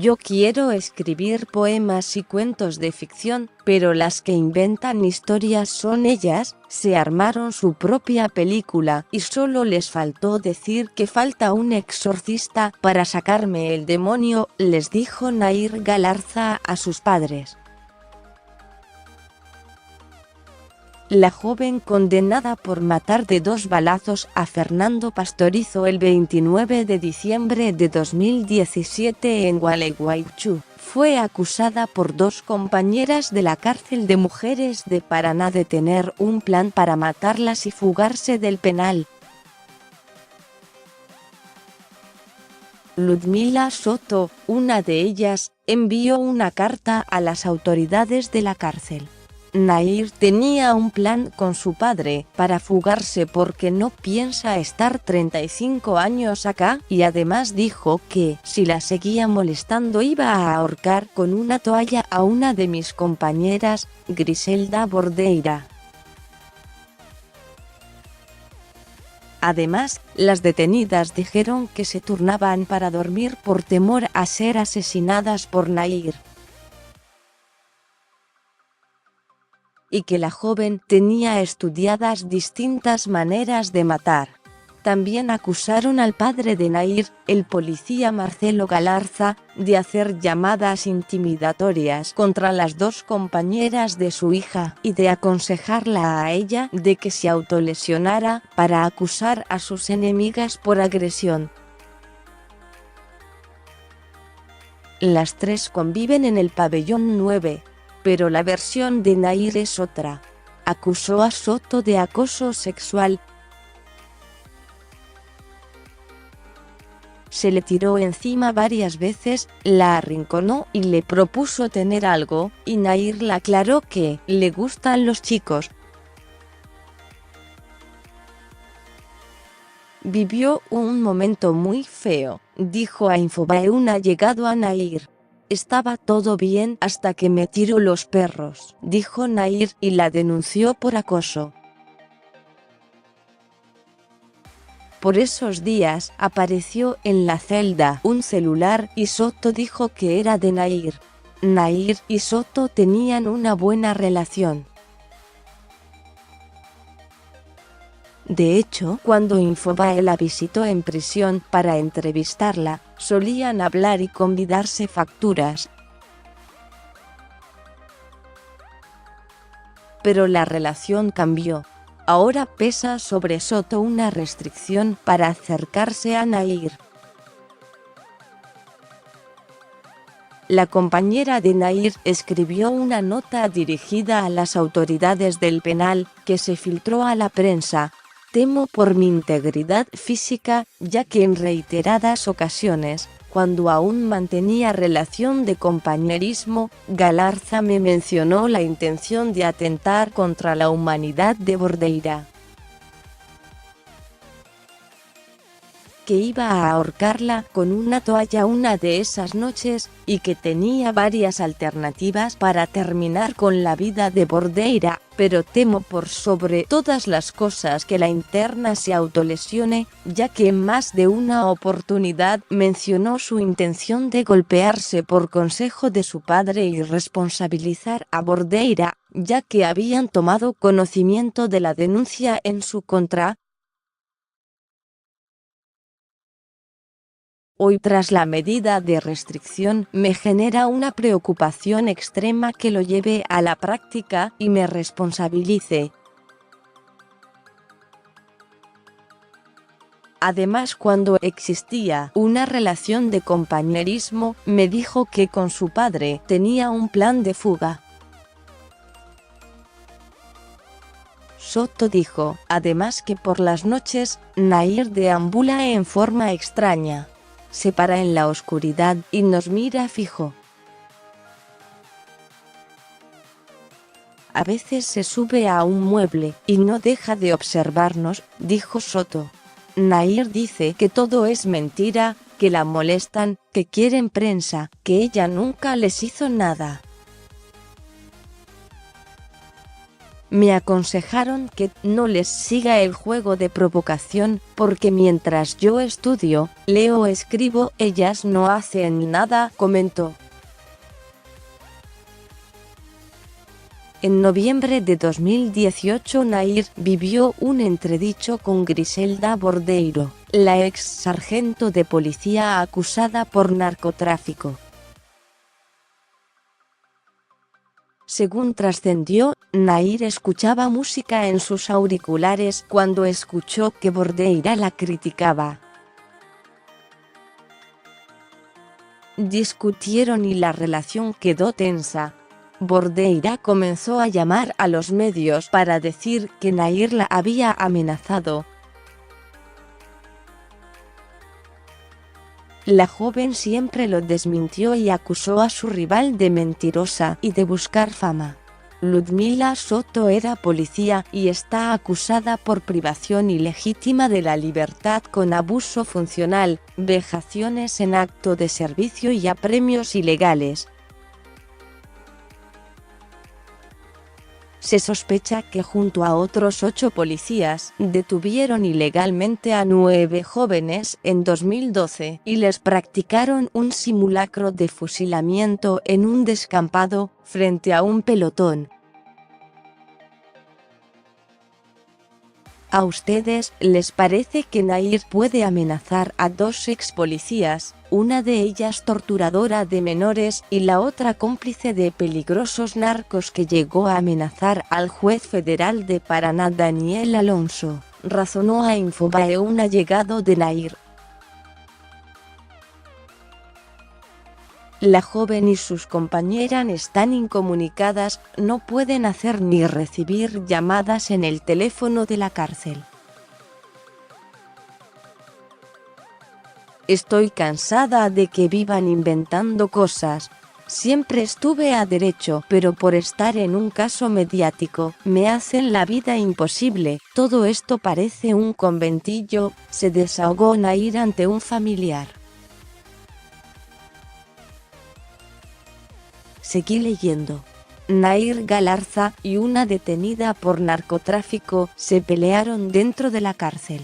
Yo quiero escribir poemas y cuentos de ficción, pero las que inventan historias son ellas. Se armaron su propia película y solo les faltó decir que falta un exorcista para sacarme el demonio, les dijo Nair Galarza a sus padres. La joven condenada por matar de 2 balazos a Fernando Pastorizo el 29 de diciembre de 2017 en Gualeguaychú, fue acusada por 2 compañeras de la cárcel de mujeres de Paraná de tener un plan para matarlas y fugarse del penal. Ludmila Soto, una de ellas, envió una carta a las autoridades de la cárcel. Nair tenía un plan con su padre para fugarse porque no piensa estar 35 años acá, y además dijo que si la seguía molestando iba a ahorcar con una toalla a una de mis compañeras, Griselda Bordeira. Además, las detenidas dijeron que se turnaban para dormir por temor a ser asesinadas por Nair, y que la joven tenía estudiadas distintas maneras de matar. También acusaron al padre de Nair, el policía Marcelo Galarza, de hacer llamadas intimidatorias contra las 2 compañeras de su hija y de aconsejarla a ella de que se autolesionara para acusar a sus enemigas por agresión. Las 3 conviven en el pabellón 9. Pero la versión de Nair es otra. Acusó a Soto de acoso sexual. Se le tiró encima varias veces, la arrinconó y le propuso tener algo, y Nair le aclaró que le gustan los chicos. Vivió un momento muy feo, dijo a Infobae un allegado a Nair. Estaba todo bien hasta que me tiró los perros, dijo Nair, y la denunció por acoso. Por esos días apareció en la celda un celular y Soto dijo que era de Nair. Nair y Soto tenían una buena relación. De hecho, cuando Infobae la visitó en prisión para entrevistarla, solían hablar y convidarse facturas. Pero la relación cambió. Ahora pesa sobre Soto una restricción para acercarse a Nair. La compañera de Nair escribió una nota dirigida a las autoridades del penal, que se filtró a la prensa. Temo por mi integridad física, ya que en reiteradas ocasiones, cuando aún mantenía relación de compañerismo, Galarza me mencionó la intención de atentar contra la humanidad de Bordeira, que iba a ahorcarla con una toalla una de esas noches, y que tenía varias alternativas para terminar con la vida de Bordeira, pero temo por sobre todas las cosas que la interna se autolesione, ya que en más de una oportunidad mencionó su intención de golpearse por consejo de su padre y responsabilizar a Bordeira, ya que habían tomado conocimiento de la denuncia en su contra. Hoy, tras la medida de restricción, me genera una preocupación extrema que lo lleve a la práctica y me responsabilice. Además, cuando existía una relación de compañerismo, me dijo que con su padre tenía un plan de fuga. Soto dijo, además, que por las noches, Nair deambula en forma extraña. Se para en la oscuridad y nos mira fijo. A veces se sube a un mueble y no deja de observarnos, dijo Soto. Nair dice que todo es mentira, que la molestan, que quieren prensa, que ella nunca les hizo nada. Me aconsejaron que no les siga el juego de provocación, porque mientras yo estudio, leo o escribo, ellas no hacen nada, comentó. En noviembre de 2018 Nair vivió un entredicho con Griselda Bordeiro, la ex sargento de policía acusada por narcotráfico. Según trascendió, Nair escuchaba música en sus auriculares cuando escuchó que Bordeira la criticaba. Discutieron y la relación quedó tensa. Bordeira comenzó a llamar a los medios para decir que Nair la había amenazado. La joven siempre lo desmintió y acusó a su rival de mentirosa y de buscar fama. Ludmila Soto era policía y está acusada por privación ilegítima de la libertad con abuso funcional, vejaciones en acto de servicio y apremios ilegales. Se sospecha que junto a otros 8 policías, detuvieron ilegalmente a 9 jóvenes en 2012 y les practicaron un simulacro de fusilamiento en un descampado, frente a un pelotón. ¿A ustedes les parece que Nair puede amenazar a 2 ex policías, una de ellas torturadora de menores y la otra cómplice de peligrosos narcos que llegó a amenazar al juez federal de Paraná Daniel Alonso? Razonó a Infobae un allegado de Nair. La joven y sus compañeras están incomunicadas, no pueden hacer ni recibir llamadas en el teléfono de la cárcel. Estoy cansada de que vivan inventando cosas. Siempre estuve a derecho, pero por estar en un caso mediático, me hacen la vida imposible. Todo esto parece un conventillo, se desahogó Nair ante un familiar. Seguí leyendo. Nair Galarza y una detenida por narcotráfico se pelearon dentro de la cárcel.